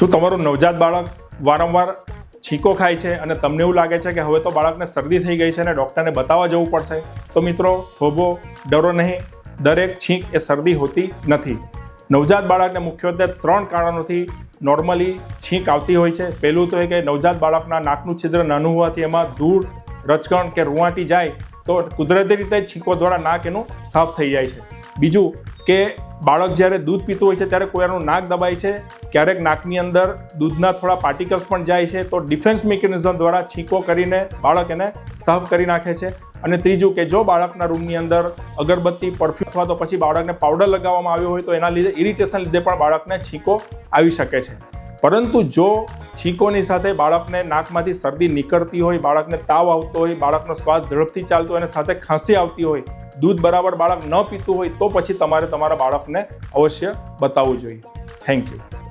શું તમારું નવજાત બાળક વારંવાર છીંકો ખાય છે અને તમને એવું લાગે છે કે હવે તો બાળકને શરદી થઈ ગઈ છે અને ડૉક્ટરને બતાવવા જવું પડશે? તો મિત્રો, થોભો, ડરો નહીં. દરેક છીંક એ શરદી હોતી નથી. નવજાત બાળકને મુખ્યત્વે 3 કારણોથી નોર્મલી છીંક આવતી હોય છે. પહેલું તો એ કે નવજાત બાળકના નાકનું છિદ્ર નાનું હોવાથી એમાં ધૂળ, રચકણ કે રૂંવાટી જાય તો કુદરતી રીતે છીંકો દ્વારા નાક એનું સાફ થઈ જાય છે. બીજું કે બાળક જ્યારે દૂધ પીતું હોય છે ત્યારે કોઈનું નાક દબાય છે, ક્યારેક નાકની અંદર દૂધના થોડા પાર્ટિકલ્સ પણ જાય છે, તો ડિફેન્સ મિકેનિઝમ દ્વારા છીંકો કરીને બાળક એને સાફ કરી નાખે છે. અને ત્રીજું કે જો બાળકના રૂમની અંદર અગરબત્તી, પરફ્યુમ અથવા તો પછી બાળકને પાવડર લગાવવામાં આવ્યો હોય તો એના લીધે ઇરિટેશન લીધે પણ બાળકને છીંકો આવી શકે છે. પરંતુ જો છીંકોની સાથે બાળકને નાકમાંથી શરદી નીકળતી હોય, બાળકને તાવ આવતો હોય, બાળકનો શ્વાસ ઝડપથી ચાલતો હોય અને સાથે ખાંસી આવતી હોય, દૂધ બરાબર બાળક ન પીતું હોય, તો પછી તમારે તમારા બાળકને અવશ્ય બતાવવું જોઈએ. Thank you.